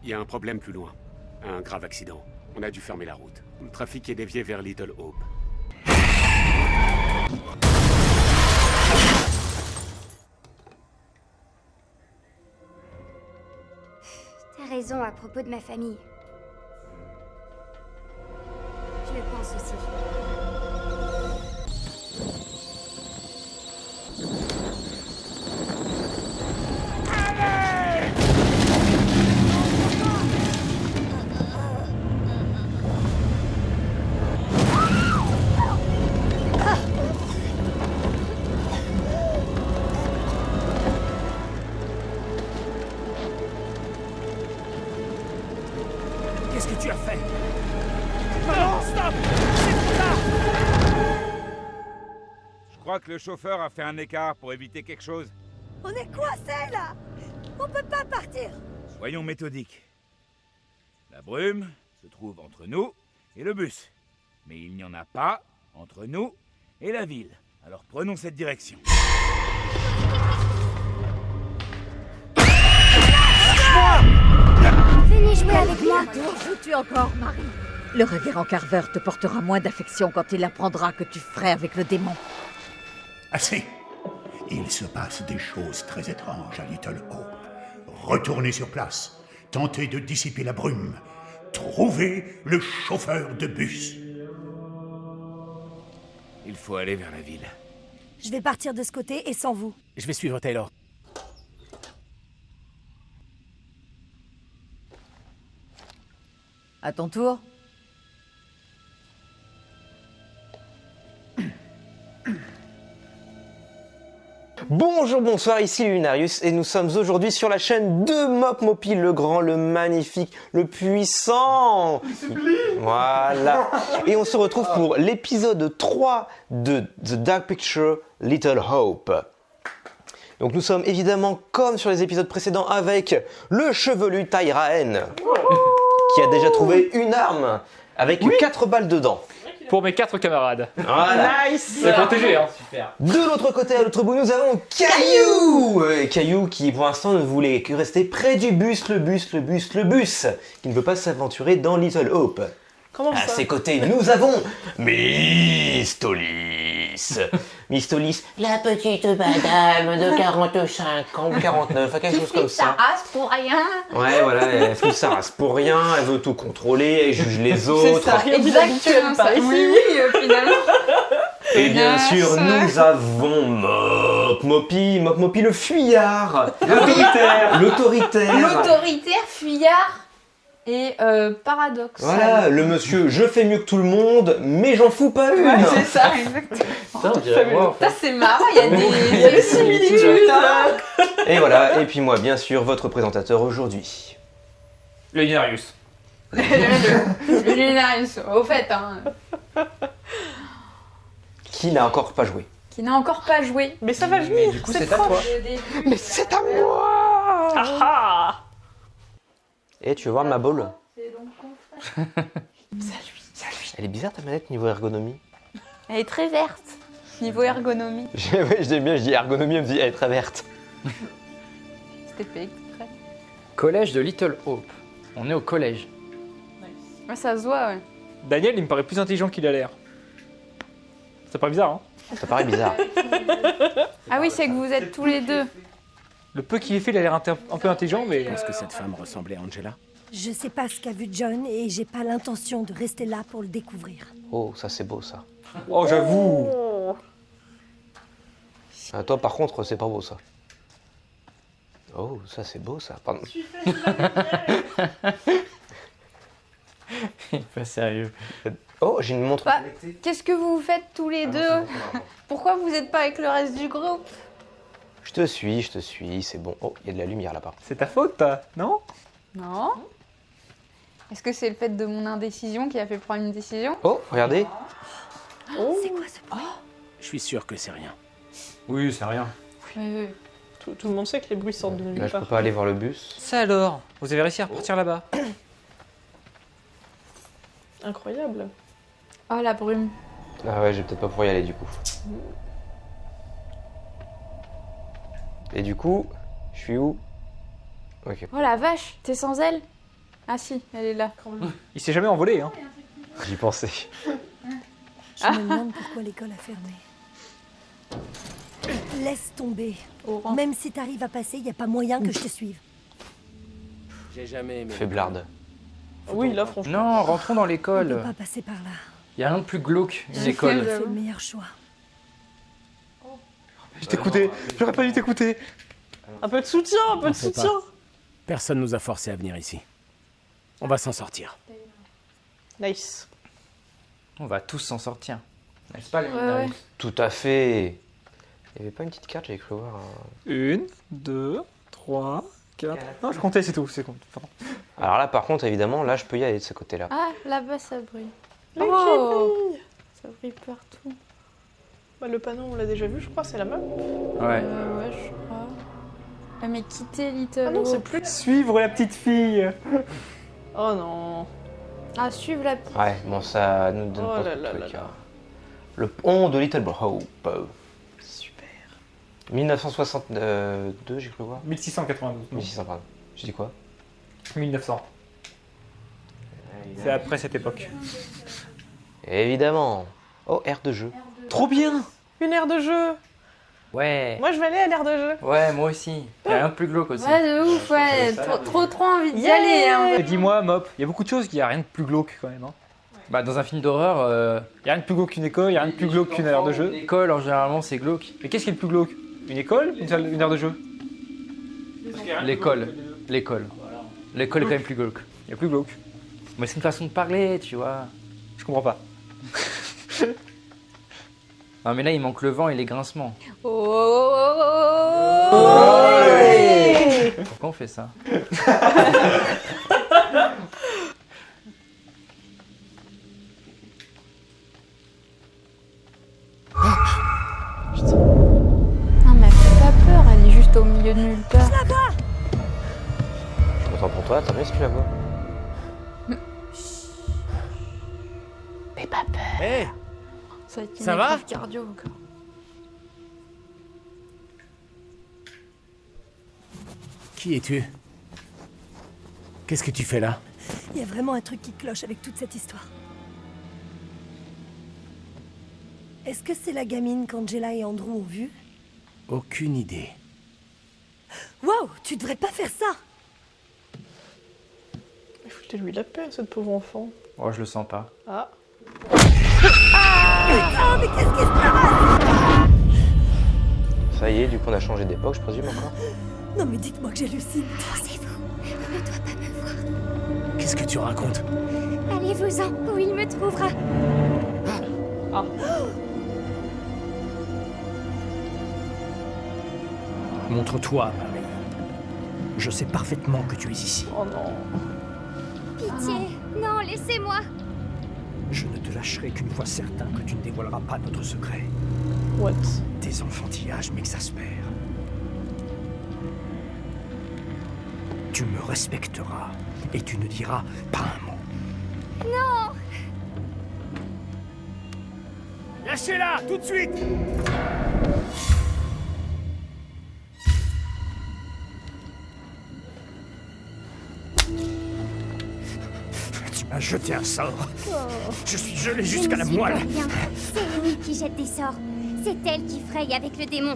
Il y a un problème plus loin. Un grave accident. On a dû fermer la route. Le trafic est dévié vers Little Hope. T'as raison à propos de ma famille. Je le pense aussi. Qu'est-ce que tu as fait? Non, stop! C'est trop tard! Je crois que le chauffeur a fait un écart pour éviter quelque chose. On est coincés là! On peut pas partir! Soyons méthodiques. La brume se trouve entre nous et le bus. Mais il n'y en a pas entre nous et la ville. Alors prenons cette direction. Venez jouer avec moi. Joues-tu encore, Marie? Le révérend Carver te portera moins d'affection quand il apprendra que tu ferais avec le démon. Assez. Il se passe des choses très étranges à Little Hope. Retournez sur place. Tentez de dissiper la brume. Trouvez le chauffeur de bus. Il faut aller vers la ville. Je vais partir de ce côté et sans vous. Je vais suivre Taylor. À ton tour. Bonjour, bonsoir, ici Lunarius et nous sommes aujourd'hui sur la chaîne de Mop Mopi, le grand, le magnifique, le puissant. Voilà. Et on se retrouve pour l'épisode 3 de The Dark Picture Little Hope. Donc nous sommes évidemment comme sur les épisodes précédents avec le chevelu Tyraen qui a déjà trouvé une arme avec 4 balles dedans. Pour mes 4 camarades. Voilà. Nice. C'est protégé, hein. Super. De l'autre côté, à l'autre bout, nous avons Caillou. Caillou qui, pour l'instant, ne voulait que rester près du bus, le bus. Qui ne veut pas s'aventurer dans Little Hope. Comment À ça? ses côtés, nous avons Mistolis. Mistolis, la petite madame de 45 ans, 49, quelque chose comme ça. race pour rien. Ouais, voilà, elle fout sa race pour rien, elle veut tout contrôler, elle juge les autres. Exactement ça. Oui, finalement. Et bien sûr, nous avons Mop Mopi le fuyard. L'autoritaire. L'autoritaire, fuyard et paradoxe. Voilà, le monsieur, je fais mieux que tout le monde, mais j'en fous pas une. Ouais, c'est ça, exactement. Putain, on dirait moi, en fait. Ça, c'est marrant, il y a des similitudes. Et voilà, et puis moi, bien sûr, votre présentateur aujourd'hui. Le Lunarius. Le Lunarius, au fait, hein. Qui n'a encore pas joué. Qui n'a encore pas joué. Mais ça va venir, Du coup, c'est à toi. Mais c'est à moi. Ah. Et tu veux voir ma boule? C'est donc Elle est bizarre ta manette niveau ergonomie. Elle est très verte, niveau ergonomie. J'aime bien, je dis ergonomie, elle me dit elle est très verte. C'était fait exprès. Collège de Little Hope. On est au collège. Ouais, ça se voit, ouais. Daniel, il me paraît plus intelligent qu'il a l'air. C'est pas bizarre, hein? Ça paraît bizarre. Ah oui, c'est que vous êtes tous les deux. Le peu qu'il ait fait, il a l'air un peu intelligent, mais... Est-ce que cette femme ressemblait à Angela? Je sais pas ce qu'a vu John et j'ai pas l'intention de rester là pour le découvrir. Oh, ça c'est beau ça. Oh, j'avoue. Toi par contre, c'est pas beau ça. Oh, ça c'est beau ça. Pardon. Il est pas sérieux. Oh, j'ai une montre. Bah, qu'est-ce que vous faites tous les deux? Pourquoi vous n'êtes pas avec le reste du groupe? Je te suis, c'est bon. Oh, il y a de la lumière là-bas. C'est ta faute, non? Non. Est-ce que c'est le fait de mon indécision qui a fait prendre une décision? Oh, regardez. C'est quoi ce bruit? Je suis sûr que c'est rien. Oui, c'est rien. Oui. Tout le monde sait que les bruits sortent de nulle Là, je part. peux pas aller voir le bus. Ça alors? Vous avez réussi à repartir là-bas? Incroyable. Oh, la brume. Ah ouais, je vais peut-être pas pouvoir y aller du coup. Et du coup, je suis où? Ok. Oh la vache, t'es sans elle? Ah si, elle est là. Il s'est jamais envolé, hein. J'y pensais. Je me demande pourquoi l'école a fermé. Laisse tomber. Oran. Même si t'arrives à passer, y a pas moyen que je te suive. J'ai jamais aimé. Faiblarde. Oui, là, franchement. Non, rentrons dans On peut l'école. pas passer par là. Il y a rien de plus glauque qu'une J'ai école. fait le meilleur choix. Je t'écoutais. J'aurais pas dû t'écouter. Un peu de soutien, un peu de T'en fais soutien. Personne nous a forcé à venir ici. On va s'en sortir. Nice. On va tous s'en sortir. N'est-ce pas, les Ouais, Lunarius? ouais. Tout à fait. Il y avait pas une petite carte, j'avais cru voir. 1, 2, 3, 4. Non, je comptais, c'est tout. C'est con. Pardon. Alors là, par contre, évidemment, là, je peux y aller de ce côté-là. Ah, là-bas, ça brille. Les Oh, Ghibli. ça brille partout. Bah, le panneau, on l'a déjà vu, je crois, c'est la même. Ouais. Ouais, je crois. Ah, mais quitter Little Ah non, c'est Hope. plus. Suivre la petite fille. Oh non. Ah, suivre la petite. Ouais, bon, ça nous donne Oh pas là de là truc, là hein. là. Le pont de Little Hope. Super. 1962, j'ai cru voir. 1692. non. 1600, pardon. J'ai dit quoi 1900. C'est après cette époque. Évidemment. Oh, aire de jeu. Trop bien. Une aire de jeu. Ouais. Moi, je vais aller à l'aire de jeu. Ouais, moi aussi. Il y a rien de plus glauque aussi. Ouais, de ouf, ouais. Trop envie d'y aller. Hein. Et dis-moi, Mop, il y a beaucoup de choses qui a rien de plus glauque quand même. Hein. Bah, dans un film d'horreur, il y a rien de plus glauque qu'une école, il y a rien de plus glauque qu'une aire de jeu. L'école, en généralement, c'est glauque. Mais qu'est-ce qui est le plus glauque? Une école? Une aire de jeu? L'école. L'école. L'école est quand même plus glauque. Il y a plus glauque. Mais c'est une façon de parler, tu vois. Je comprends pas. Non, mais là, il manque le vent et les grincements. Pourquoi on fait ça? Non, mais elle fait pas peur, elle est juste au milieu de nulle part. Je suis content pour toi, tant mieux si tu la vois. Fais pas peur. Hé, Ça va être une Ça va épreuve cardio encore. qui es-tu? Qu'est-ce que tu fais là? Y a vraiment un truc qui cloche avec toute cette histoire. Est-ce que c'est la gamine qu'Angela et Andrew ont vue? Aucune idée. Waouh, tu devrais pas faire ça! Mais foutez-lui la paix, cette pauvre enfant. Oh, je le sens pas. Ah. Putain, mais qu'est-ce qui se passe? Ça y est, du coup, on a changé d'époque, je présume encore. Non mais dites-moi que j'hallucine. Pensez-vous, on ne doit pas me voir. Qu'est-ce que tu racontes? Allez-vous-en, où il me trouvera. Montre-toi, Marie. Je sais parfaitement que tu es ici. Oh non. Pitié, non, laissez-moi. Je ne te lâcherai qu'une fois certain que tu ne dévoileras pas notre secret. What? Tes enfantillages m'exaspèrent. Tu me respecteras et tu ne diras pas un mot. Non. Lâchez-la, tout de suite! Tu m'as jeté un sort. Je suis gelé Je jusqu'à n'y la suis moelle. pour rien. C'est Amy qui jette des sorts. C'est elle qui fraye avec le démon.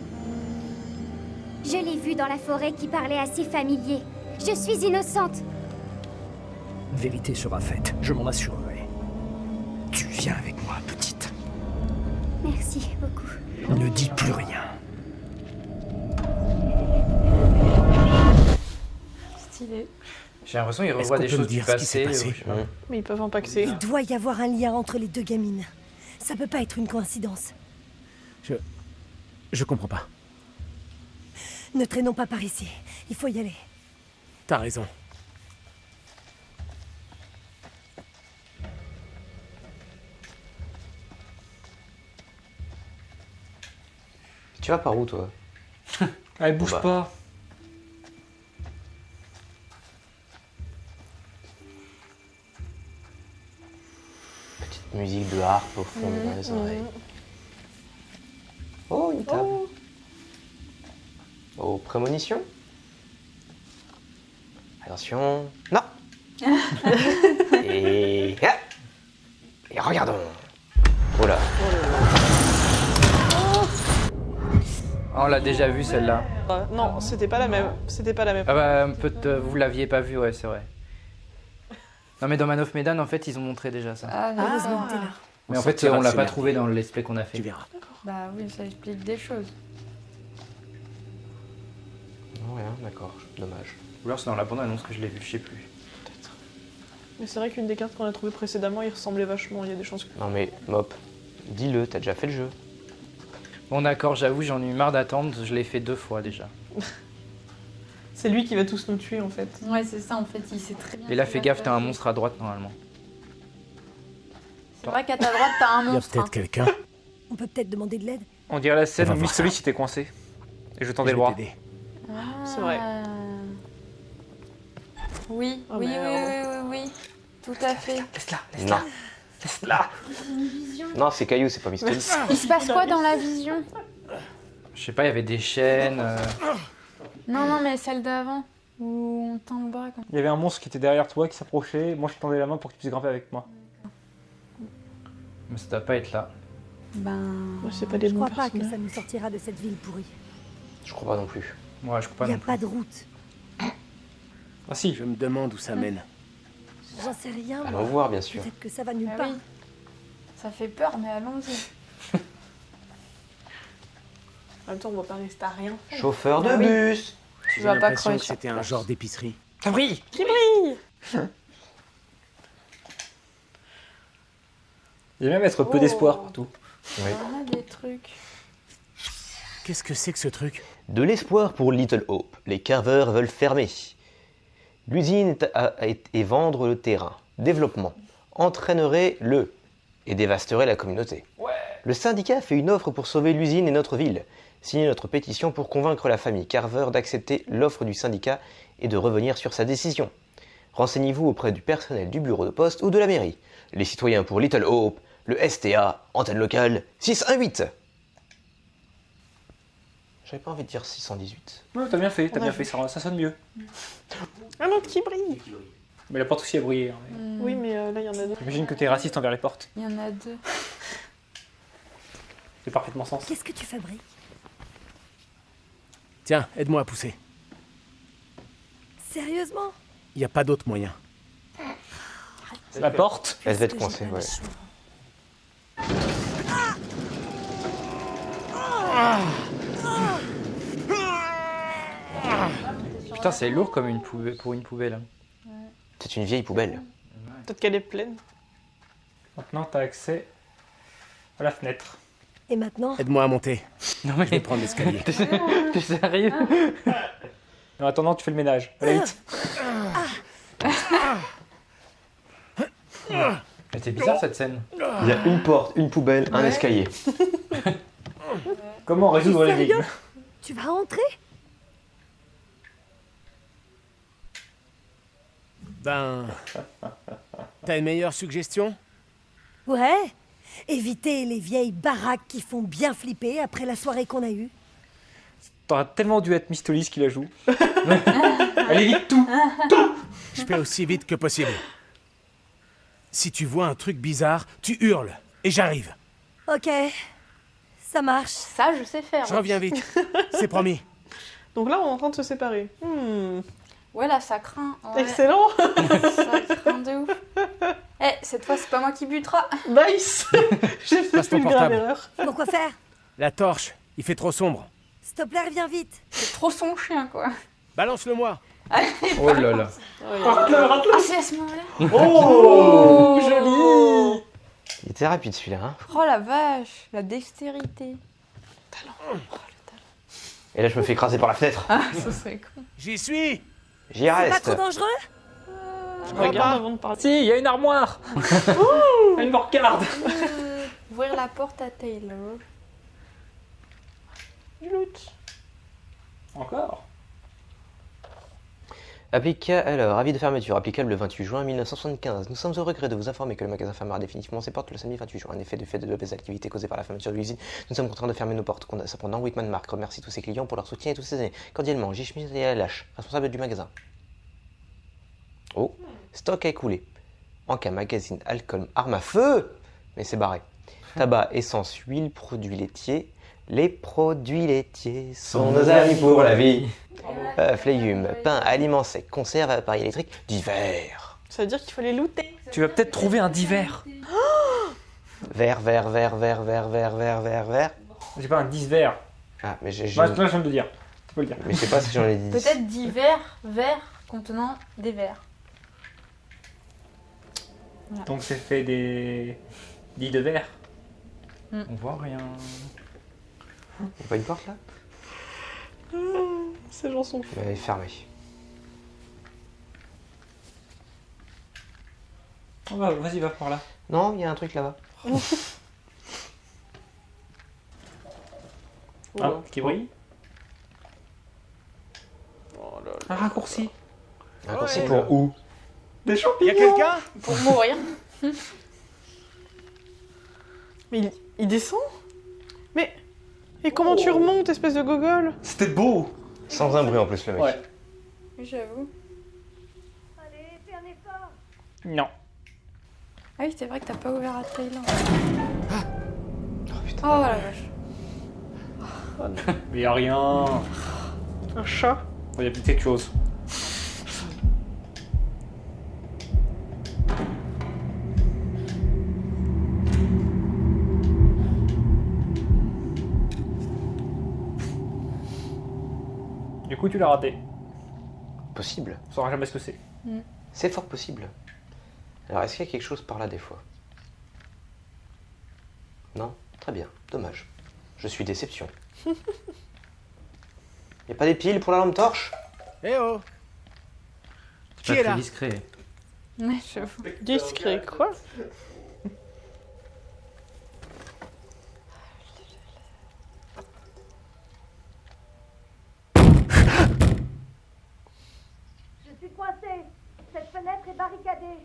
Je l'ai vue dans la forêt qui parlait à ses familiers. Je suis innocente. Vérité sera faite, je m'en assurerai. Tu viens avec moi, petite. Merci beaucoup. Ne dis plus rien. Stylé. J'ai l'impression qu'il Est-ce revoit qu'on des peut me choses du dire ce qui s'est passé. passé Mais ils peuvent en paxer. Il doit y avoir un lien entre les deux gamines. Ça peut pas être une coïncidence. Je comprends pas. Ne traînons pas par ici. Il faut y aller. T'as raison. Tu vas par où, toi? Allez, bouge Bah. pas. Petite musique de harpe au fond dans les oreilles. Oh, une table. Oh, prémonition. Attention. Non. Et regardons. Oh là. Ah, on l'a déjà vu celle-là. Non, c'était pas la même. C'était pas la même. Ah bah, vous l'aviez pas vu, ouais, c'est vrai. Non, mais dans Man of Medan, en fait, ils ont montré déjà ça. Ah, Heureusement que t'es là. Mais en fait, on l'a pas trouvé dans le let's play qu'on a fait. Tu verras. Bah oui, ça explique des choses. Non, rien, d'accord, dommage. Ou alors c'est dans la bande-annonce que je l'ai vu, je sais plus. Mais c'est vrai qu'une des cartes qu'on a trouvées précédemment, il ressemblait vachement. Il y a des chances que. Non mais, Mop, dis-le, t'as déjà fait le jeu. Bon d'accord, j'avoue, j'en ai eu marre d'attendre, je l'ai fait 2 fois déjà. C'est lui qui va tous nous tuer en fait. Ouais, c'est ça en fait, il sait très bien. Et là, ce fais qu'il va gaffe, t'as faire. un monstre à droite normalement. C'est vrai qu'à ta droite, t'as un Il y a monstre. peut-être hein. quelqu'un. On peut peut-être demander de l'aide. On dirait la scène On va où voir Mystery ça. était coincé. Et je tendais Je le vais bras. t'aider. Ah. C'est vrai. Oui, Oh, oui, oui, merde. oui, oui, oui. Tout à fait. Non. Non, c'est Caillou, c'est pas Mystery. Il se passe quoi dans la vision? Je sais pas, il y avait des chaînes. Non, non, mais celle d'avant. Où on tend le bras comme Il y avait un monstre qui était derrière toi, qui s'approchait. Moi, je tendais la main pour que tu puisses grimper avec moi. Mais ça doit pas être là. Ben. Ouais, c'est pas des Je bons crois pas que personnages. ça nous sortira de cette ville pourrie. Je crois pas non plus. Ouais, je crois pas Il y a non plus. pas de route. Ah si, Je me demande où ça mène. J'en sais rien. Allons moi. voir, bien sûr. Peut-être que ça va nulle Ah part. oui. Ça fait peur, mais allons-y. En même temps, on va pas rester à rien. Chauffeur de Ah oui. bus. Tu J'ai vas pas l'impression crever que sur c'était un place. genre d'épicerie. ça brille. Qui brille. Il va même être peu Oh. d'espoir pour tout. Oui. On a des trucs. Qu'est-ce que c'est que ce truc? De l'espoir pour Little Hope. Les carveurs veulent fermer. L'usine et vendre le terrain. Développement. Entraînerait le et dévasterait la communauté. Le syndicat fait une offre pour sauver l'usine et notre ville. Signez notre pétition pour convaincre la famille Carver d'accepter l'offre du syndicat et de revenir sur sa décision. Renseignez-vous auprès du personnel du bureau de poste ou de la mairie. Les citoyens pour Little Hope, le STA, antenne locale 618. J'avais pas envie de dire 618. Ouais, t'as bien fait, On a vu. ça sonne mieux. Un autre qui brille. Mais la porte aussi a brillé. Hein. Oui, mais là, il y en a deux. J'imagine que t'es raciste envers les portes. Il y en a deux. C'est parfaitement sens. Qu'est-ce que tu fabriques? Tiens, aide-moi à pousser. Sérieusement? Il n'y a pas d'autre moyen. La porte. Elle va être Puisque coincée, j'ai pas ouais. le choix. Putain, c'est lourd comme une poubelle, pour une poubelle. C'est une vieille poubelle. Peut-être qu'elle est pleine. Maintenant, t'as accès à la fenêtre. Et maintenant? Aide-moi à monter. Non mais Je vais prendre l'escalier. t'es sérieux? En attendant, tu fais le ménage. Allez vite. Mais c'est bizarre cette scène. Il y a une porte, une poubelle, un escalier. Comment résoudre Sérieux? l'énigme? Tu vas rentrer? Ben... T'as une meilleure suggestion? Ouais. Éviter les vieilles baraques qui font bien flipper après la soirée qu'on a eue. T'aurais tellement dû être Mistolis qui la joue. Elle évite tout. Je fais aussi vite que possible. Si tu vois un truc bizarre, tu hurles. Et j'arrive. Ok. Ça marche. Ça, je sais faire. Je reviens vite. C'est promis. Donc là, on est en train de se séparer. Ouais, là, ça craint. Ouais. Excellent. Ça craint de ouf. Eh, cette fois, c'est pas moi qui butera. Nice. J'ai Passe fait ton une grave portable. erreur. Bon, quoi faire? La torche, il fait trop sombre. S'il te plaît, reviens vite. C'est trop son chien, quoi. Balance-le-moi. Oh là là. Ah, c'est à ce moment-là. Oh, joli. Il était rapide celui-là, hein. Oh la vache, la dextérité. Et là, je me fais écraser par la fenêtre. Ah, ça serait con. J'y suis. J'y C'est pas reste. trop dangereux? Regarde avant de partir. Si, il y a une armoire. Une borcarde. Ouvrir la porte à Taylor. Du loot. Encore. Alors, avis de fermeture applicable le 28 juin 1975. Nous sommes au regret de vous informer que le magasin fermera définitivement ses portes le samedi 28 juin. En effet, du fait de les activités causées par la fermeture de l'usine, nous sommes contraints de fermer nos portes. Cependant, Whitman Mark remercie tous ses clients pour leur soutien et tous ces années. Cordialement, J. Schmidt et LH, responsable du magasin. Oh, stock à écouler. Encas, magazine, alcool, arme à feu. Mais c'est barré. Tabac, essence, huile, produits laitiers. Les produits laitiers sont nos amis pour la vie. Légumes, pain, aliments secs, conserves, appareils électriques, divers. Ça veut dire qu'il faut les looter. Tu vas peut-être trouver un divers. Vert. J'ai pas un 10 vert. Ah, mais j'ai. Moi, je viens de le dire. Tu peux le dire. Mais je sais pas si j'en ai dit 10. Peut-être divers verres contenant des verres. Voilà. Donc c'est fait des 10 de verre. On voit rien. Y'a pas une porte là? Ces gens sont fous. Elle est fermée. Oh, bah, vas-y, va par là. Non, il y a un truc là-bas. Ah, qui brille. Oh là là. Un raccourci. Un raccourci pour où? Des champignons. Y'a quelqu'un? Pour mourir. Mais il descend? Mais... Et comment tu remontes, espèce de gogol? C'était beau. Sans un bruit en plus, le mec. Ouais. J'avoue. Allez, fais un effort. Non. Ah oui, c'est vrai que t'as pas ouvert à Thaïlande. Oh putain. Oh la vache. Mais y'a rien. Un chat? Il y a peut-être quelque chose. Du coup, tu l'as raté. Possible. On saura jamais ce que c'est. C'est fort possible. Alors, est-ce qu'il y a quelque chose par là des fois? Non? Très bien. Dommage. Je suis déception. Y'a pas des piles pour la lampe torche? Eh oh! Qui est là? discret. Ouais, j'avoue. Discret, quoi? Je suis coincée. Cette fenêtre est barricadée.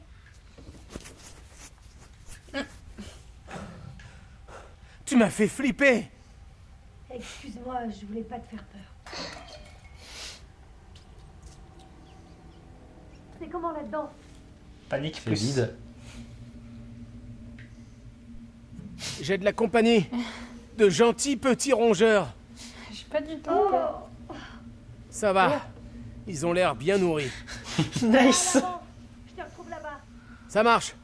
Tu m'as fait flipper! Excuse-moi, je voulais pas te faire peur. C'est comment là-dedans? Panique plus. Vide. J'ai de la compagnie. De gentils petits rongeurs. J'ai pas du tout peur. Ça va. Ils ont l'air bien nourris. Nice. Je te retrouve là-bas. Ça marche.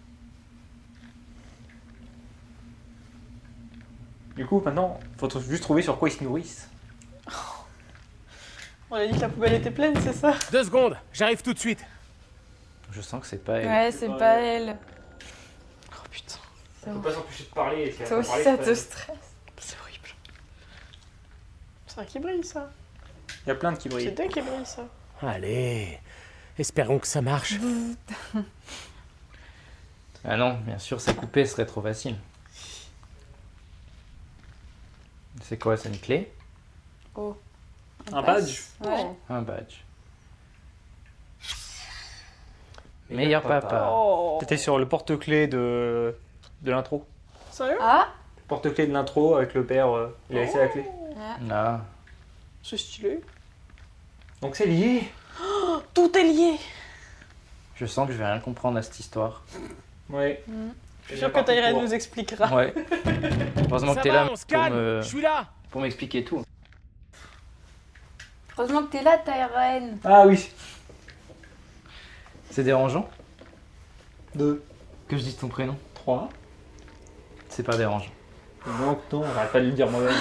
Du coup, maintenant, faut juste trouver sur quoi ils se nourrissent. On a dit que la poubelle était pleine, c'est ça? 2 secondes, j'arrive tout de suite. Je sens que c'est pas elle. Ouais, c'est pas elle. Oh putain. On peut pas s'empêcher de parler. Si elle Toi peut aussi, parler, ça c'est te pas elle. stresse. C'est horrible. C'est vrai qui brille, ça. Il y a plein de qui C'est brillent. toi qui brille, ça. Allez, espérons que ça marche. Ah non, bien sûr, ça couper serait trop facile. C'est quoi, c'est une clé? Oh. Un badge? Ouais. Un badge. Meilleur papa. Oh. C'était sur le porte-clés de l'intro. Sérieux? Ah. Porte-clés de l'intro avec le père, il a laissé la clé. Ah. C'est stylé. Donc c'est lié. Oh, tout est lié. Je sens que je vais rien comprendre à cette histoire. Ouais. Je suis sûr que Tyren nous expliquera. Ouais. Heureusement que Ça t'es va, là on se calme, je suis là. pour m'expliquer tout. Heureusement que t'es là, Tyren. Ah oui. C'est dérangeant 2. Que je dise ton prénom 3. C'est pas dérangeant. Donc non, j'arrête pas de le dire moi-même.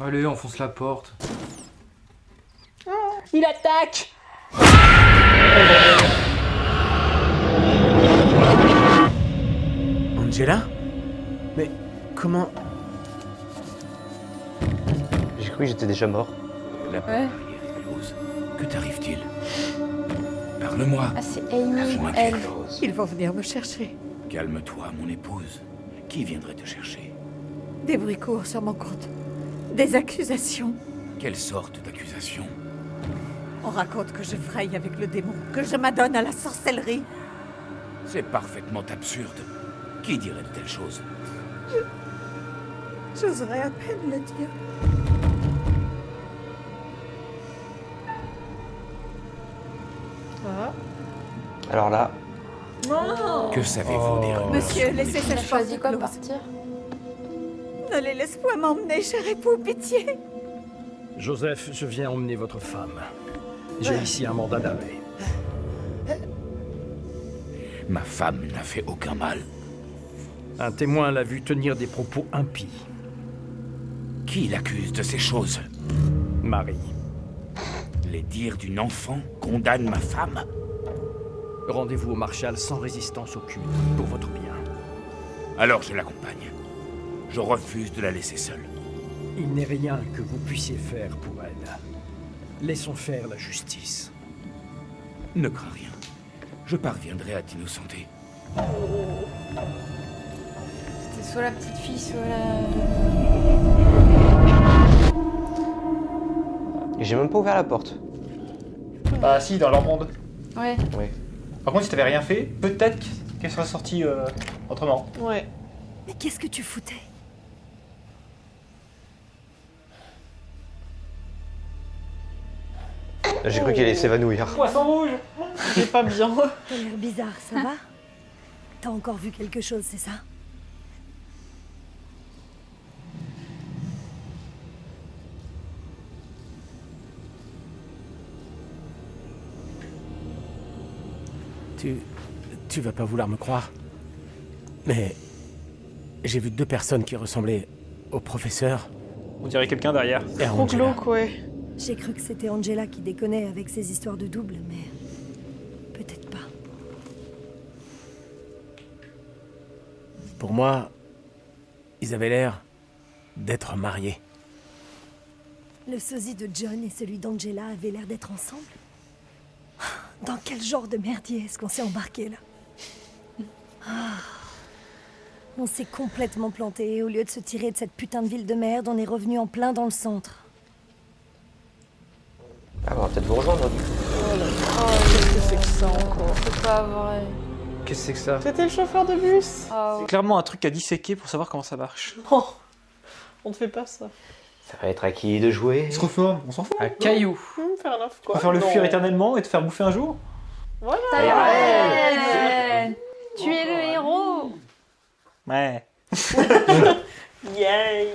Allez, enfonce la porte. Il attaque. Angela? Mais comment... J'ai cru que j'étais déjà mort. La Ouais. barrière est close. Que t'arrive-t-il? Parle-moi. Ah, c'est Amy, Dis-moi elle. quelque chose. Ils vont venir me chercher. Calme-toi, mon épouse. Qui viendrait te chercher? Des bruits courent sur mon compte. Des accusations. Quelle sorte d'accusation? On raconte que je fraye avec le démon, que je m'adonne à la sorcellerie. C'est parfaitement absurde. Qui dirait de telles choses? J'oserais à peine le dire. Alors là, Non. Que savez-vous des rumeurs Monsieur, sur laissez les- cette T'as choisi porte quoi, close. partir? Ne les laisse point m'emmener, cher époux, pitié. Joseph, je viens emmener votre femme. J'ai ici un mandat d'arrêt. Ma femme n'a fait aucun mal. Un témoin l'a vu tenir des propos impies. Qui l'accuse de ces choses? Marie. Les dires d'une enfant condamnent ma femme? Rendez-vous au Marshal sans résistance aucune, pour votre bien. Alors je l'accompagne. Je refuse de la laisser seule. Il n'est rien que vous puissiez faire pour elle. Laissons faire la justice. Ne crains rien. Je parviendrai à t'innocenter. C'était soit la petite fille, soit la... j'ai même pas ouvert la porte. Bah si, dans leur monde. Ouais. Oui. Par contre, si t'avais rien fait, peut-être qu'elle serait sortie autrement. Ouais. Mais qu'est-ce que tu foutais? J'ai cru qu'elle allait s'évanouir. Poisson rouge. C'est pas bien. T'as l'air bizarre, ça va? T'as encore vu quelque chose, c'est ça? Tu vas pas vouloir me croire. Mais j'ai vu 2 personnes qui ressemblaient au professeur On dirait quelqu'un derrière. et à Trop Angela. glauque, ouais. J'ai cru que c'était Angela qui déconnait avec ses histoires de double, mais peut-être pas. Pour moi, ils avaient l'air d'être mariés. Le sosie de John et celui d'Angela avaient l'air d'être ensemble. Dans quel genre de merdier est-ce qu'on s'est embarqué là? Ah. On s'est complètement planté et au lieu de se tirer de cette putain de ville de merde, on est revenu en plein dans le centre. Ah, on va peut-être vous rejoindre. Qu'est-ce que c'est que ça encore? C'est pas vrai. Qu'est-ce que c'est que ça? C'était le chauffeur de bus. Ah C'est ouais. clairement un truc à disséquer pour savoir comment ça marche. Oh, on ne fait pas ça. Ça va être à qui de jouer? Il se reforme, on s'en fout. Un caillou. Faire enough, Tu quoi. peux faire le Non. fuir éternellement et te faire bouffer un jour? Voilà. Ouais. Tu es le héros. Ouais. Yay.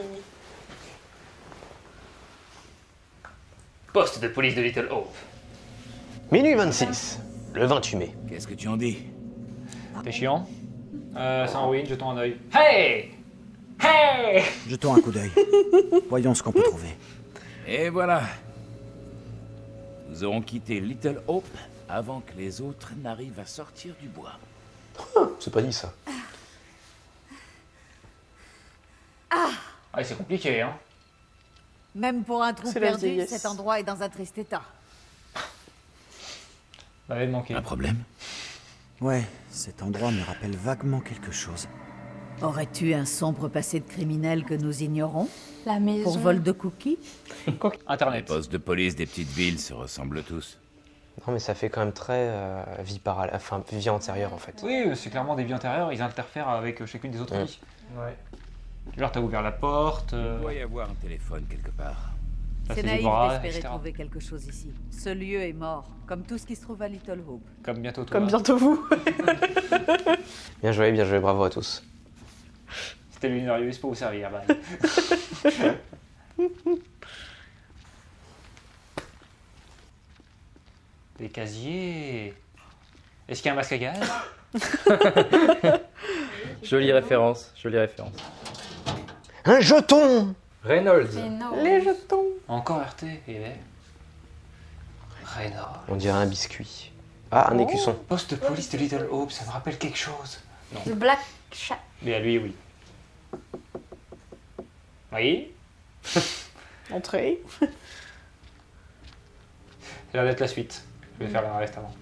Poste de police de Little Hope. Minuit 26, le 28 mai. Qu'est-ce que tu en dis? T'es chiant? C'est un win, jetons un œil. Hey! Hey! Jetons un coup d'œil. Voyons ce qu'on peut trouver. Et voilà. Nous aurons quitté Little Hope avant que les autres n'arrivent à sortir du bois. C'est pas dit ça. Ah, c'est compliqué, hein. Même pour un trou C'est la perdu, vieillesse. cet endroit est dans un triste état. Ça va manquer. Un problème? Ouais, cet endroit me rappelle vaguement quelque chose. Aurais-tu un sombre passé de criminel que nous ignorons? La maison. Pour vol de cookies? Les Internet. postes de police des petites villes se ressemblent tous. Non, mais ça fait quand même très vie antérieure en fait. Oui, c'est clairement des vies antérieures, ils interfèrent avec chacune des autres Ouais. vies. Ouais. Genre, t'as ouvert la porte. Il doit y avoir un téléphone quelque part. t'as C'est fait du naïf bras, d'espérer etc. trouver quelque chose ici. Ce lieu est mort, comme tout ce qui se trouve à Little Hope. Comme bientôt toi. Comme bientôt vous. Bien joué, bravo à tous. C'était Lunarius pour vous servir, bye. Des casiers. Est-ce qu'il y a un masque à gaz? Jolie référence, jolie référence. Un jeton! Reynolds. Mais non. Les jetons. Encore RT, et Reynolds. On dirait un biscuit. Ah, un écusson. Poste de police de Little Hope, ça me rappelle quelque chose. Non. Le Black Chat. Mais à lui, oui. Oui. Entrée. Ça a l'air d'être la suite. Je vais faire le reste avant.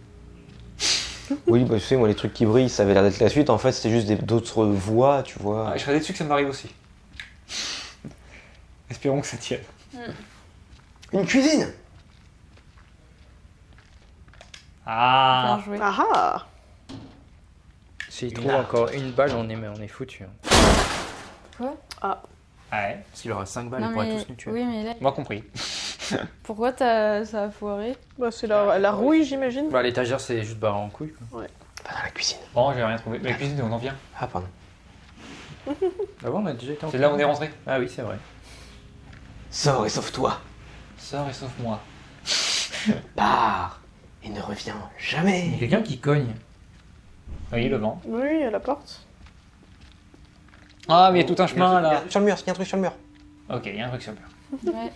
Oui, bah tu sais, moi les trucs qui brillent, ça avait l'air d'être la suite. En fait, c'était juste d'autres voix, tu vois. Ah, je serais déçu que ça m'arrive aussi. Espérons que ça tienne. Une cuisine! Ah! Bien joué. Ah ah. S'il trouve encore une balle, on est foutu. Quoi? Ah. Ouais. S'il aura 5 balles, Non, il pourrait mais... tous nous tuer. Oui, mais là... Moi compris. Pourquoi ça a foiré? Bah, c'est la rouille, j'imagine. Bah, l'étagère, c'est juste barré en couille. Ouais. Pas dans la cuisine. Bon, j'ai rien trouvé. Mais la cuisine, on en vient. Ah, pardon. Ah bon, on a déjà été en C'est là où on est rentré. Ah oui, c'est vrai. Sors et sauve-toi. Sors et sauve-moi. Pars et ne reviens Il y a jamais. quelqu'un qui cogne. Oui, le vent. Oui, à la porte. Ah, mais il y a tout un chemin là. Sur le mur, il y a un truc sur le mur. Ok, il y a un truc sur le mur. Ouais.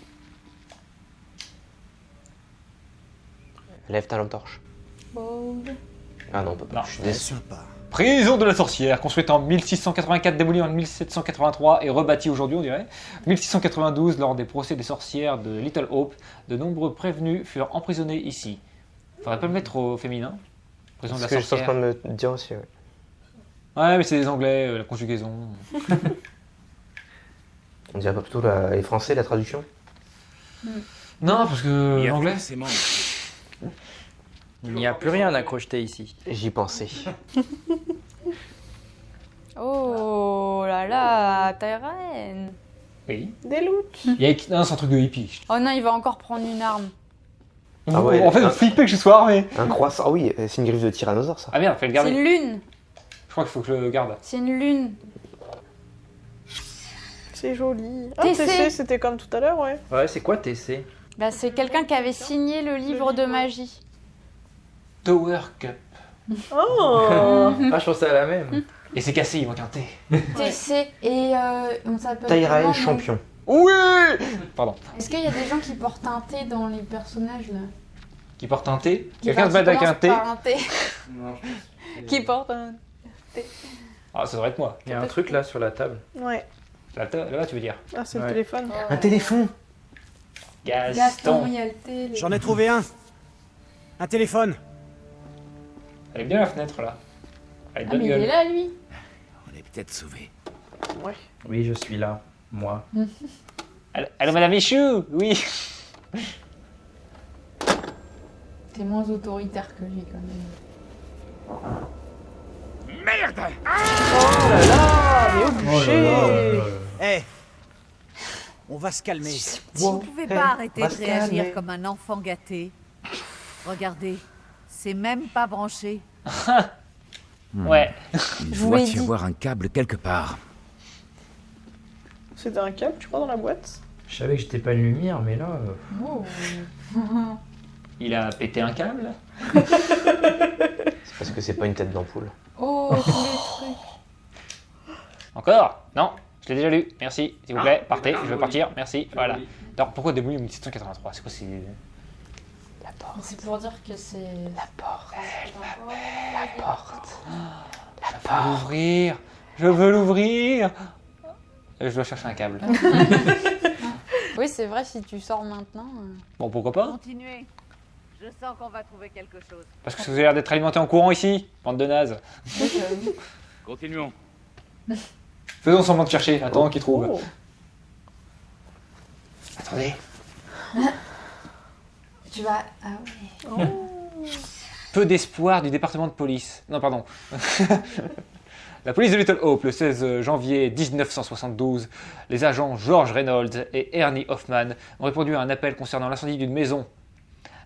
Lève ta lampe torche. Bold. Ah non, on peut pas. Non. Je suis déçu. Prison de la sorcière, construite en 1684, démolie en 1783 et rebâtie aujourd'hui, on dirait. 1692, lors des procès des sorcières de Little Hope, de nombreux prévenus furent emprisonnés ici. Faudrait pas le mettre au féminin. Prison de C'est la ce que je suis en sorcière. train de me dire aussi, ouais. Ouais, mais c'est des anglais, la conjugaison. On dirait pas plutôt les français, la traduction? Non, parce que Il y a l'anglais. forcément- Il n'y a plus rien à crocheter ici. J'y pensais. Oh là là, Tyrene. Oui. Des loots. Non, c'est un truc de hippie. Oh non, il va encore prendre une arme. Ah ouais, en fait, vous flippez que je sois armé. Un croissant. Ah oui, c'est une griffe de tyrannosaure, ça. Ah merde, fais le C'est garder. une lune. Je crois qu'il faut que je le garde. C'est une lune. C'est joli. Ah, TC. TC, c'était comme tout à l'heure, ouais. Ouais, c'est quoi TC? Bah, c'est quelqu'un qui avait signé le livre de magie. Tower Cup. Oh. Ah, je pensais à la même. Et c'est cassé, il manque un T. TC et on s'appelle. Tyrene comment, champion. Oui. Pardon. Est-ce qu'il y a des gens qui portent un T dans les personnages là? Qui porte un T. Qui Quelqu'un se bat avec un T. commence par un T. Qui porte un T. Ah, ça devrait être moi. Il y a un truc là sur la table. Ouais. Là-bas, tu veux dire. Ah, c'est le Ouais. téléphone. Un téléphone. Gaston, il y a le T. J'en ai trouvé un. Un téléphone. Elle est bien la fenêtre là. Elle est Ah, bonne mais il gueule. est là, lui. On est peut-être sauvés. Ouais. Oui, je suis là. Moi. Allô, madame Michou. Oui. T'es moins autoritaire que lui quand même. Merde! Oh là là, mais obligé. Eh, on va se calmer. Vous ne pouvez pas arrêter de Pascal, réagir mais- comme un enfant gâté. Regardez, c'est même pas branché. Ouais. Il vous doit l'ai y dit. avoir un câble quelque part. C'était un câble, tu crois, dans la boîte? Je savais que j'étais pas une lumière, mais là. Oh. Il a pété un câble. C'est parce que c'est pas une tête d'ampoule. Oh, tous les trucs. Encore? Non. Je l'ai déjà lu. Merci. S'il vous plaît, partez. Je veux partir. Merci. Voilà. Alors, pourquoi démolir 1783? C'est quoi? C'est La porte. C'est pour dire que c'est. La porte. La porte. Je veux l'ouvrir. Je veux l'ouvrir. Je dois chercher un câble. Oui, c'est vrai, si tu sors maintenant. Bon, pourquoi pas? Continuez. Je sens qu'on va trouver quelque chose. Parce que vous avez l'air d'être alimenté en courant ici, bande de nazes. Continuons. Faisons semblant de chercher. Attends qu'il trouve. Oh. Attendez. Tu vas. Ah ouais. Peu d'espoir du département de police. Non, pardon. La police de Little Hope, le 16 janvier 1972, les agents George Reynolds et Ernie Hoffman ont répondu à un appel concernant l'incendie d'une maison.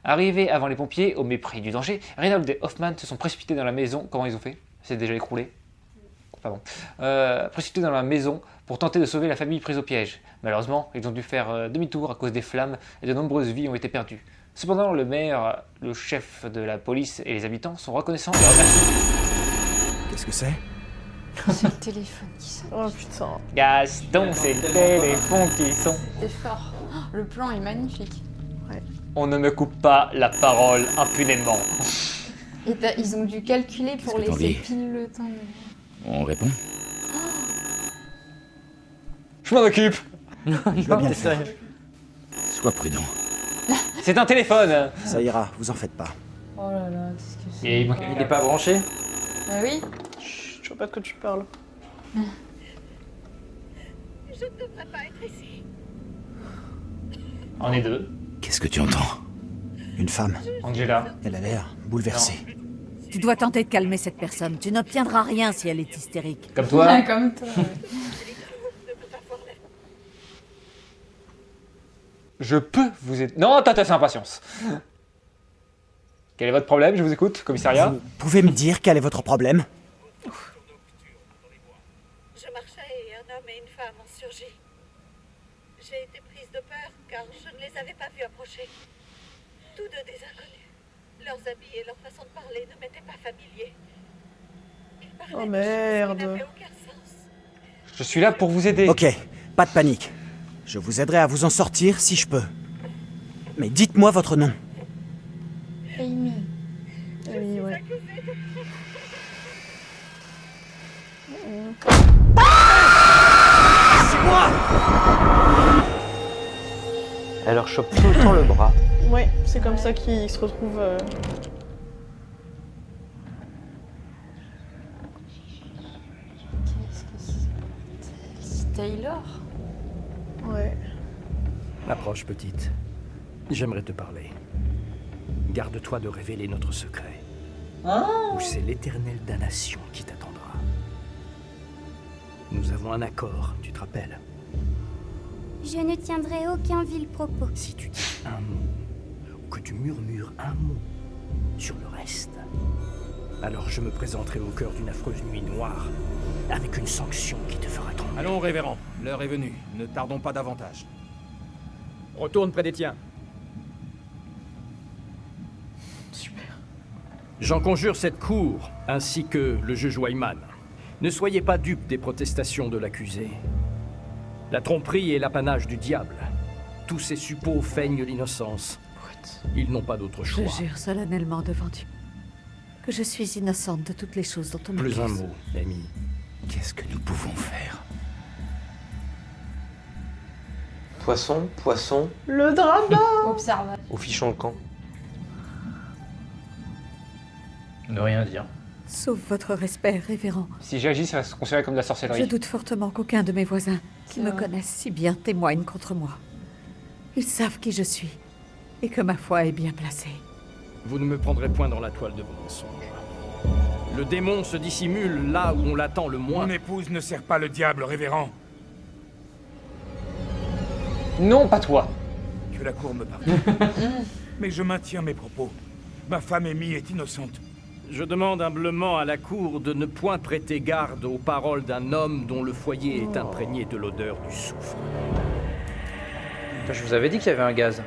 Arrivés avant les pompiers, au mépris du danger, Reynolds et Hoffman se sont précipités dans la maison. Comment ils ont fait? C'est déjà écroulé. Pardon. Précipités dans la maison pour tenter de sauver la famille prise au piège. Malheureusement, ils ont dû faire demi-tour à cause des flammes et de nombreuses vies ont été perdues. Cependant, le maire, le chef de la police et les habitants sont reconnaissants et remercient. Qu'est-ce que c'est? C'est le téléphone qui sonne. Oh putain. Gaston, c'est le téléphone qui sonne. C'est fort. Oh, le plan est magnifique. On ne me coupe pas la parole impunément. Et ils ont dû calculer pour que t'en laisser dis pile le temps. On répond? Je m'en occupe. Je veux bien le faire. Sois prudent. C'est un téléphone. Ça ira, vous en faites pas. Oh là là, qu'est-ce que c'est? Et Il est pas branché? Bah oui. Chut, je vois pas de quoi tu parles. On est deux. Qu'est-ce que tu entends? Une femme. Angela. Elle a l'air bouleversée. Tu dois tenter de calmer cette personne. Tu n'obtiendras rien si elle est hystérique. Comme toi. Comme toi. Ouais. Je peux vous aider. Non, t'as impatience. Quel est votre problème? Je vous écoute, commissariat. Vous pouvez me dire quel est votre problème? Je marchais et un homme et une femme ont surgi. J'ai été prise de peur car je ne les avais pas vus approcher. Tous deux des inconnus. Leurs habits et leur façon de parler ne m'étaient pas familiers. Ils parlaient Oh de merde. choses qui n'avaient aucun sens. Je suis là pour vous aider. Ok, pas de panique. Je vous aiderai à vous en sortir si je peux. Mais dites-moi votre nom. Amy. Oui, ouais. C'est moi! Elle leur chope tout le temps le bras. Ouais, c'est comme ça qu'ils se retrouvent. Qu'est-ce que c'est Taylor? Ouais. Approche, petite. J'aimerais te parler. Garde-toi de révéler notre secret. Ou c'est l'éternelle damnation qui t'attendra. Nous avons un accord, tu te rappelles? Je ne tiendrai aucun vil propos. Si tu dis un mot, ou que tu murmures un mot sur le reste, alors je me présenterai au cœur d'une affreuse nuit noire, avec une sanction qui te fera trembler. Allons, révérend, l'heure est venue. Ne tardons pas davantage. Retourne près des tiens. Super. J'en conjure cette cour, ainsi que le juge Wyman. Ne soyez pas dupes des protestations de l'accusé. La tromperie est l'apanage du diable. Tous ces suppôts feignent l'innocence. Ils n'ont pas d'autre choix. Je jure solennellement devant Dieu que je suis innocente de toutes les choses dont on Plus un m'accuse. mot, Amy. Qu'est-ce que nous pouvons faire? Poisson, poisson, Le drama. Observe. au fichon le camp. Ne rien dire. Sauf votre respect, révérend. Si j'agis, ça va se considérer comme de la Je sorcellerie. doute fortement qu'aucun de mes voisins, qui C'est me vrai. connaissent si bien, témoigne contre moi. Ils savent qui je suis, et que ma foi est bien placée. Vous ne me prendrez point dans la toile de vos mensonges. Le démon se dissimule là où on l'attend le moins. Mon épouse ne sert pas le diable, révérend. Non, pas toi. Que la cour me pardonne. Mais je maintiens mes propos. Ma femme Amy est innocente. Je demande humblement à la cour de ne point prêter garde aux paroles d'un homme dont le foyer est imprégné de l'odeur du soufre. Je vous avais dit qu'il y avait un gaz.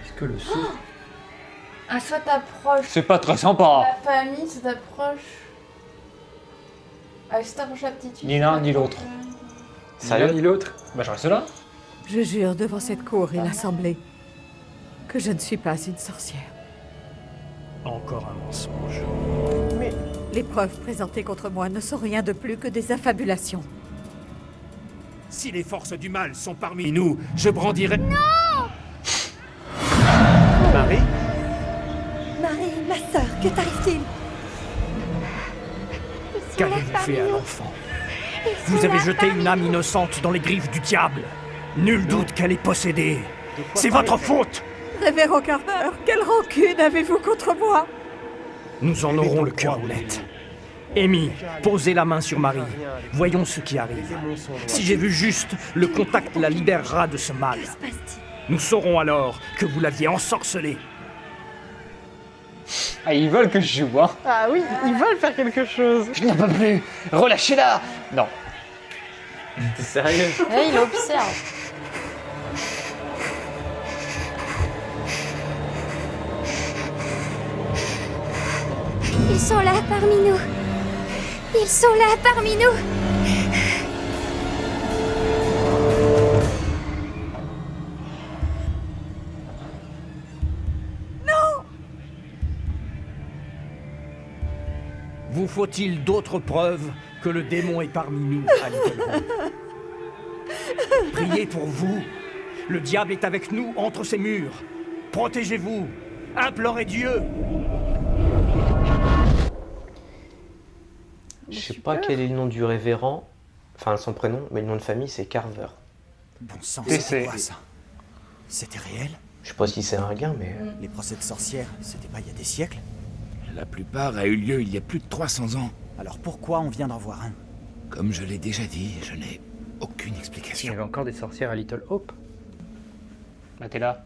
Est-ce que le soufre... Ah, soit t'approches. C'est pas très sympa. La famille, ça t'approche. Ah, si t'approches la petite fille. Ni l'un ni l'autre. Ni l'un ni l'autre? Bah, je reste là. Je jure devant cette cour et l'assemblée que je ne suis pas une sorcière. Encore un mensonge. Les preuves présentées contre moi ne sont rien de plus que des affabulations. Si les forces du mal sont parmi nous, je brandirai... Non! Marie? Marie, ma sœur, que t'arrive-t-il? Qu'avez-vous fait à l'enfant? Vous avez jeté une âme innocente dans les griffes du diable. Nul doute qu'elle est possédée. C'est votre faute! Révérend Carver, quelle rancune avez-vous contre moi? Nous en aurons le cœur net. Amy, posez la main sur Marie. Voyons ce qui arrive. Si j'ai vu juste, le contact la libérera de ce mal. Nous saurons alors que vous l'aviez ensorcelée. Ah, ils veulent que je joue, hein. Ah oui, ils veulent faire quelque chose. Je n'en peux plus. Relâchez-la. Non. T'es sérieux? Et il observe. Ils sont là parmi nous. Ils sont là parmi nous. Vous faut-il d'autres preuves que le démon est parmi nous à Little Hope? Priez pour vous. Le diable est avec nous entre ces murs. Protégez-vous. Implorez Dieu. Je sais pas quel est le nom du révérend, enfin son prénom, mais le nom de famille c'est Carver. Bon sang, TC. c'était quoi ça? C'était réel? Je sais pas si c'est un gain, mais... Les procès de sorcières, c'était pas il y a des siècles? La plupart a eu lieu il y a plus de 300 ans. Alors pourquoi on vient d'en voir un? Comme je l'ai déjà dit, je n'ai aucune Il y explication. avait encore des sorcières à Little Hope. Bah t'es là.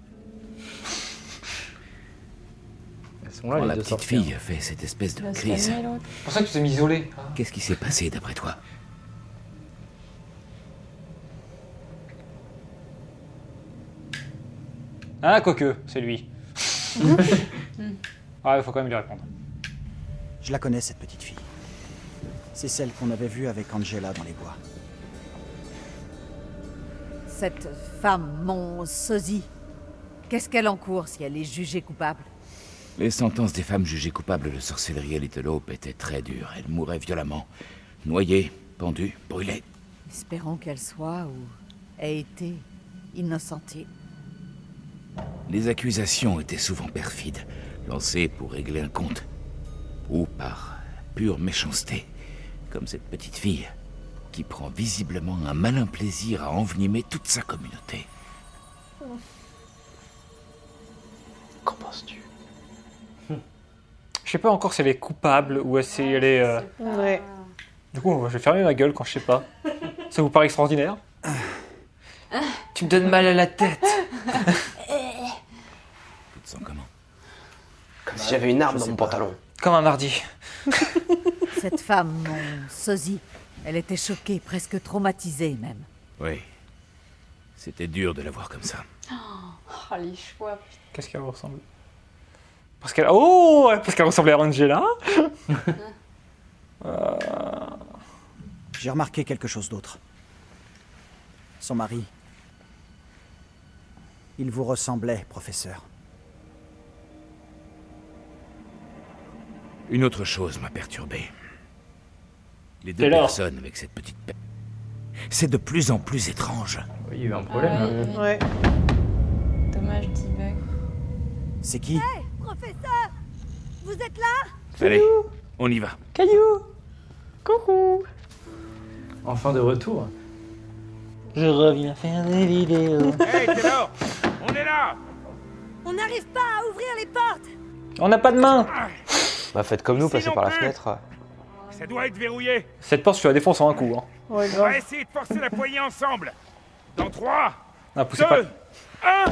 Elles sont là, Quand les la deux petite sorcières. fille a fait cette espèce de Va se crise, calmer, l'autre. C'est pour ça que tu t'es mis isolé. qu'est-ce qui s'est passé d'après toi? Ah, quoique, c'est lui. Ah, il faut quand même lui répondre. Je la connais, cette petite fille. C'est celle qu'on avait vue avec Angela dans les bois. Cette femme, mon sosie, qu'est-ce qu'elle encourt si elle est jugée coupable? Les sentences des femmes jugées coupables de sorcellerie à Little Hope étaient très dures. Elles mouraient violemment, noyées, pendues, brûlées. Espérons qu'elle soit ou ait été innocentée. Les accusations étaient souvent perfides, lancées pour régler un compte, ou par pure méchanceté, comme cette petite fille, qui prend visiblement un malin plaisir à envenimer toute sa communauté. Qu'en penses-tu? Je sais pas encore si elle est coupable ou si elle est... Ouais. Du coup, je vais fermer ma gueule quand je sais pas. Ça vous paraît extraordinaire? Tu me donnes mal à la tête. Tu te sens comment? Comme si j'avais une arme dans mon pantalon. Comme un mardi. Cette femme, mon sosie, elle était choquée, presque traumatisée même. Oui. C'était dur de la voir comme ça. Oh, les choix. Qu'est-ce qu'elle ressemble? Parce qu'elle... Oh, parce qu'elle ressemblait à Angela. J'ai remarqué quelque chose d'autre. Son mari. Il vous ressemblait, professeur. Une autre chose m'a perturbé. Les deux Et alors personnes avec cette petite... C'est de plus en plus étrange. Oui, il y a eu un problème. Ah là. oui. Ouais. Dommage, D-Bug. C'est qui? Professeur, vous êtes là? Allez, on y va. Caillou. Coucou. Enfin de retour. Je reviens faire des vidéos. Hey, Taylor, on est là. On n'arrive pas à ouvrir les portes. On n'a pas de main. Bah faites comme nous, Si passez non par la plus. fenêtre. Ça doit être verrouillé. Cette porte, je la défonce en un coup. Hein. Ouais, On grave. va essayer de forcer la poignée ensemble. Dans 3, Ah, 2, poussez pas. 1.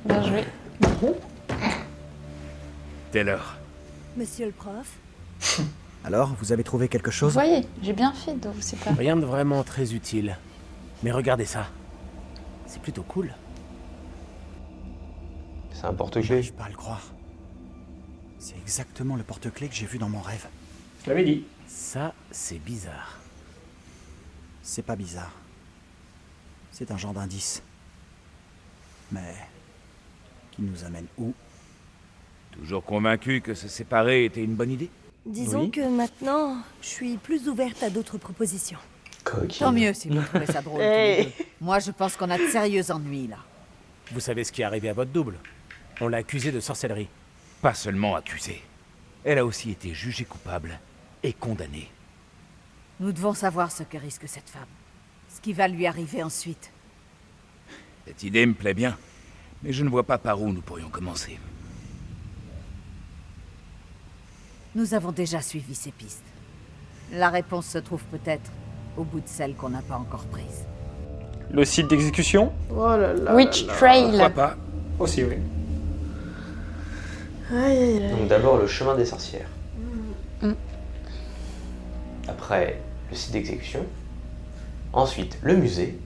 Bien joué. Taylor, Monsieur le prof, Alors, vous avez trouvé quelque Vous chose? voyez, j'ai bien fait de vous séparer. Rien de vraiment très utile. Mais regardez ça. C'est plutôt cool. C'est un porte-clés. J'arrive pas à le croire. C'est exactement le porte-clés que j'ai vu dans mon rêve. Je l'avais dit. Ça, c'est bizarre. C'est pas bizarre. C'est un genre d'indice. Mais... qui nous amène où? toujours convaincu que se séparer était une bonne idée? disons Oui. que maintenant, je suis plus ouverte à d'autres propositions. Tant mieux si vous trouvez ça drôle. tous les deux. Moi, je pense qu'on a de sérieux ennuis là. Vous savez ce qui est arrivé à votre double? On l'a accusé de sorcellerie. Pas seulement accusée. Elle a aussi été jugée coupable et condamnée. Nous devons savoir ce que risque cette femme. Ce qui va lui arriver ensuite. Cette idée me plaît bien, mais je ne vois pas par où nous pourrions commencer. Nous avons déjà suivi ces pistes. La réponse se trouve peut-être au bout de celle qu'on n'a pas encore prise. Le site d'exécution? Oh là là. Witch là là. Trail. Pourquoi pas? Aussi, oui. Aïe, aïe, aïe. Donc d'abord le chemin des sorcières. Mm. Après le site d'exécution. Ensuite le musée.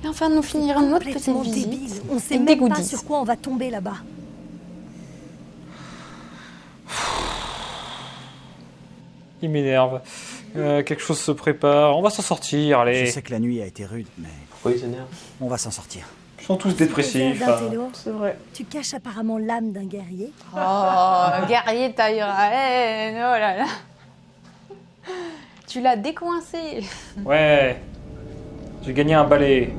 Et enfin, nous finirons notre petite Complètement visite. débile. On sait avec des même pas goodies. sur quoi on va tomber là-bas. Il m'énerve. Quelque chose se prépare. On va s'en sortir, allez. Je sais que la nuit a été rude, mais Pourquoi il s'énerve? on va s'en sortir. Ils sont tous dépressifs. D'un télo, C'est vrai. tu caches apparemment l'âme d'un guerrier. Oh, guerrier taillera haine, oh là là. Tu l'as décoincé. Ouais. J'ai gagné un balai.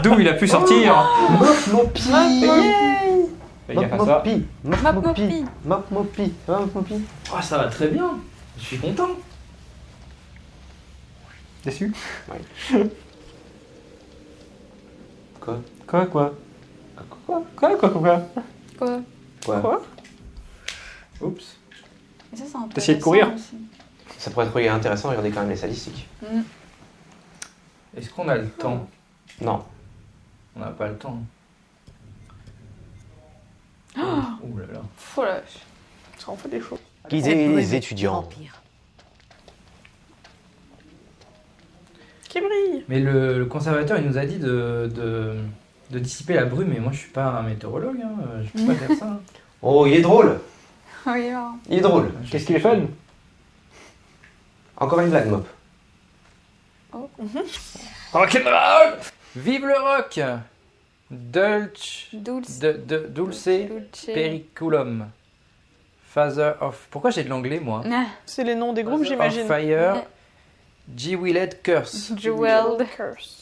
D'où il a pu sortir. Mop Mopi. Fais gaffe à ça. Mop Mopi. Mop Mopi. Mop Mopi. Ah, ça va très bien. Je suis content. Déçu? Ouais. Quoi? Quoi? Quoi? Quoi? Quoi? Quoi? Oups. Et ça, c'est T'as essayé de courir? aussi. Ça pourrait être intéressant, regardez quand même les statistiques. Est-ce qu'on a le temps? Non. On n'a pas le temps. Oh, Ouh là là. oh la vache. Ça en fait des choses. Guider les étudiants. Qui brille. Mais le conservateur, il nous a dit de dissiper la brume, mais moi je suis pas un météorologue, hein. Je peux pas faire ça. Hein. Oh, il est drôle. Oui, alors. Il est drôle. Qu'est-ce qu'il est fun? Encore une blague, Mop. Oh. Rock'n'roll! Vive le rock! Dulce Periculum. Father of... Pourquoi j'ai de l'anglais, moi? C'est les noms des groupes, Of j'imagine. Fire. Jeweled Curse. Jeweled.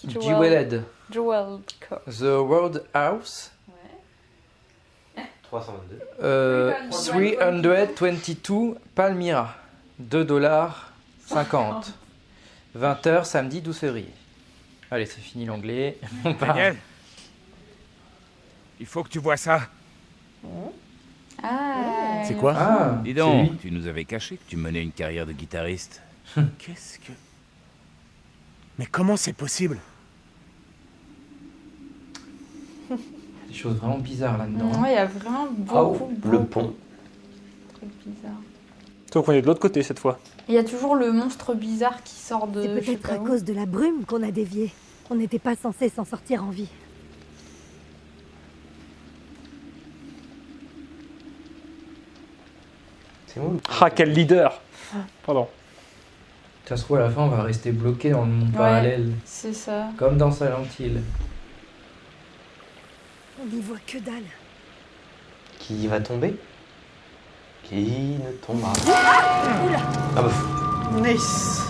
Jeweled. Jeweled Curse. The World House. 322. 322 Palmyra. $2,50. 20h, samedi 12 février. Allez, c'est fini l'anglais. On part. Daniel, il faut que tu vois ça. Ah. C'est quoi? Ah, dis c'est donc, lui. tu nous avais caché que tu menais une carrière de guitariste. Qu'est-ce que... Mais comment c'est possible? Des choses vraiment bizarres là-dedans. Ouais, il y a vraiment beaucoup, le beaucoup pont. de trucs bizarres. Donc on est de l'autre côté cette fois. Et il y a toujours le monstre bizarre qui sort de... C'est je sais peut-être pas à où. cause de la brume qu'on a dévié. On n'était pas censé s'en sortir en vie. C'est où? Ah, quel leader! Pardon. Ça se trouve, à la fin, on va rester bloqué dans le monde Ouais. parallèle. C'est ça. Comme dans Silent Hill. On n'y voit que dalle. Qui va tomber? Qui ne tombera pas? Ah bah. Nice.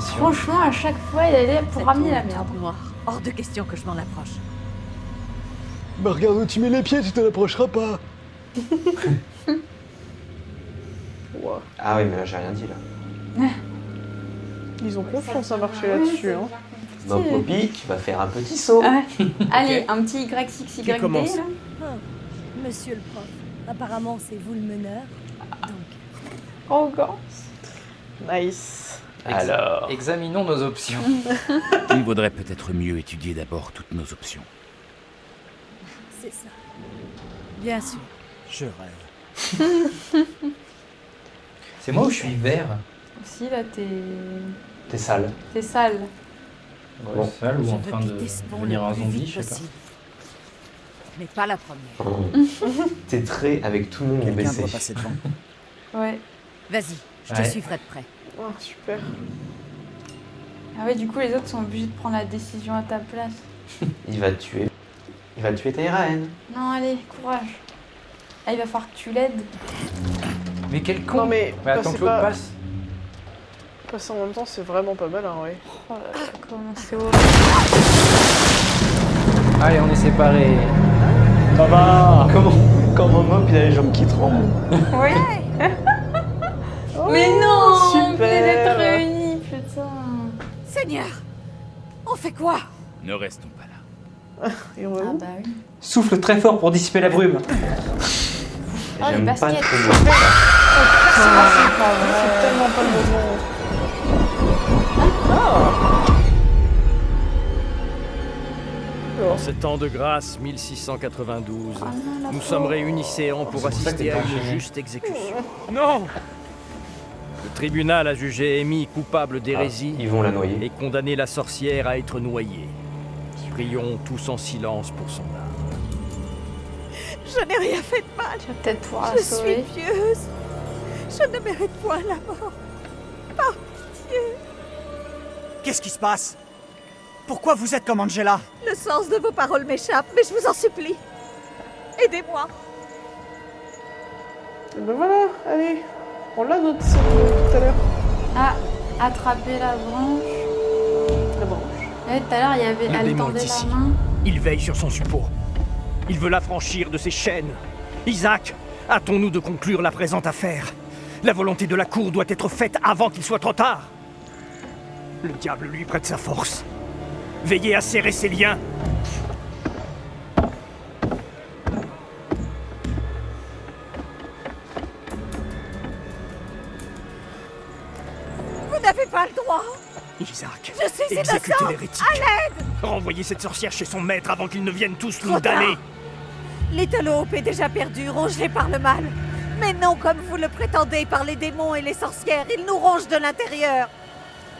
Franchement, à chaque fois, il allait pour ramener la merde. Noir. Hors de question que je m'en approche. Bah regarde où tu mets les pieds, tu te l'approcheras pas. Ah oui, mais là, j'ai rien dit, là. Ils ont confiance à marcher là-dessus. Hein. Mop Mopi, tu vas faire un petit saut. Ouais. Allez, un petit YXYD. Qui commence? là. Monsieur le prof, apparemment c'est vous le meneur. Arrogance. Nice. Alors. Examinons nos options. Il vaudrait peut-être mieux étudier d'abord toutes nos options. C'est ça. Bien sûr. Je rêve. C'est moi où je suis vert? Aussi, là, T'es sale. t'es sale. Ouais, sale ou Je en veux train de quitter ce pont devenir le un plus zombie, vite je sais pas. possible. Mais pas la première. Tes traits avec tout le monde ont Quelqu'un baissé. doit passer devant. Ouais. Vas-y, je te Ouais. suivrai de près. Oh, super. Ah ouais, du coup, les autres sont obligés de prendre la décision à ta place. Il va te tuer. Il va tuer Taïraen. Non, allez, courage. Ah, il va falloir que tu l'aides. Mais quel con! Non mais, attends passer que l'autre pas- passe. passer en même temps, c'est vraiment pas mal, hein, ouais. Oh là là, comment c'est horrible. Allez, on est séparés. Ça va! Comment Mop, il a les jambes qui tremblent. Oui. Mais non, on super. venait d'être réunis, putain. Seigneur, on fait quoi? Ne restons pas là. Et on va Ah où? bah oui. Souffle très fort pour dissiper la brume. Oh, les J'aime pas baskets. trop Ah, moi. c'est pas C'est vrai. tellement pas le moment. En ce temps de grâce 1692, Ah non, la nous pauvre. sommes réunis séants pour C'est pour ça que assister t'es à enchaîné. une juste exécution. Non! Le tribunal a jugé Amy coupable d'hérésie Ils vont la noyer. et condamné la sorcière à être noyée. Prions tous en silence pour son âme. Je n'ai rien fait de mal. Tu vas peut-être pouvoir Je la suis sauver. pieuse. Je ne mérite point la mort. Par pitié. Qu'est-ce qui se passe? Pourquoi vous êtes comme Angela? Le sens de vos paroles m'échappe, mais je vous en supplie. Aidez-moi. Et ben voilà, allez. On l'a notre scène tout à l'heure. Ah, attraper la branche. La branche. Ouais, tout à l'heure, il y avait... Le Elle démon tendait est ici. la main. Il veille sur son suppôt. Il veut l'affranchir de ses chaînes. Isaac, hâtons-nous de conclure la présente affaire. La volonté de la cour doit être faite avant qu'il soit trop tard. Le diable lui prête sa force. Veillez à serrer ses liens. pas le droit. Isaac, Je suis exécutez innocent. l'hérétique. À l'aide. Renvoyez cette sorcière chez son maître avant qu'ils ne viennent tous Trop nous damner. tard. Little Hope est déjà perdu, rongé par le mal. Mais non comme vous le prétendez par les démons et les sorcières, ils nous rongent de l'intérieur.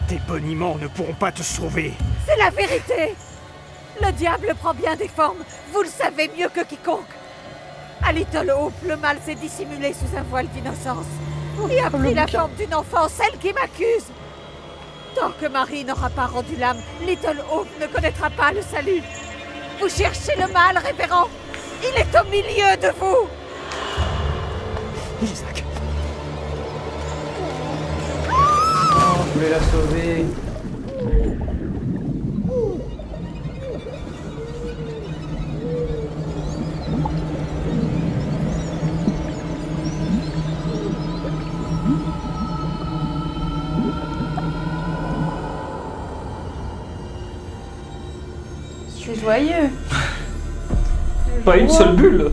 Tes boniments ne pourront pas te sauver. C'est la vérité. Le diable prend bien des formes, vous le savez mieux que quiconque. À Little Hope, le mal s'est dissimulé sous un voile d'innocence et a pris la forme d'une enfant, celle qui m'accuse. Tant que Marie n'aura pas rendu l'âme, Little Hope ne connaîtra pas le salut. Vous cherchez le mal, révérend. Il est au milieu de vous. Isaac. Oh, je voulais la sauver. C'est joyeux. Pas une seule bulle.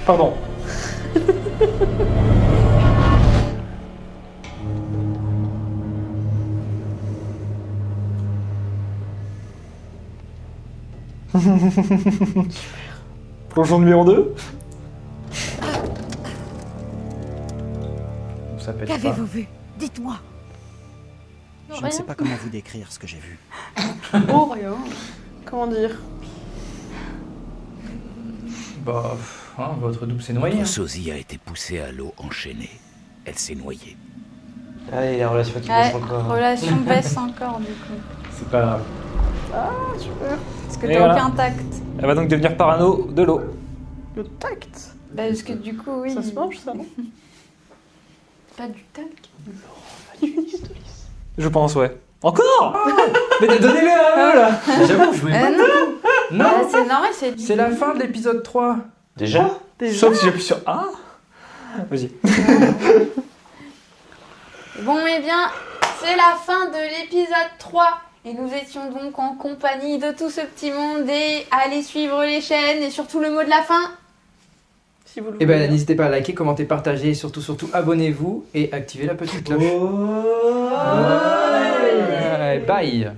Pardon. Plongeon numéro 2. Ça pète pas. Qu'avez-vous vu? Dites-moi. Je ne sais pas comment vous décrire ce que j'ai vu. Oh, rien. Comment dire? Bah, votre double s'est noyée. Notre sosie a été poussée à l'eau enchaînée. Elle s'est noyée. Allez, la relation qui Ouais, baisse encore. relation baisse encore du coup. C'est pas grave. Ah, super. Parce que Et t'as voilà. aucun tact. Elle va donc devenir parano de l'eau. Le tact. Bah, parce que du coup, oui. Ça se mange, ça, non? Pas du tact. Je pense, ouais. Encore. Mais donnez-le à eux, là. J'avoue, je jouais pas. Non, Non, c'est normal, c'est. c'est la fin de l'épisode 3. Déjà? Sauf si j'appuie sur A. Vas-y. Bon, eh bien, c'est la fin de l'épisode 3. Et nous étions donc en compagnie de tout ce petit monde. Et allez suivre les chaînes. Et surtout le mot de la fin. Si vous le Et voulez. ben n'hésitez pas à liker, commenter, partager et surtout abonnez-vous et activez la petite cloche. Bye.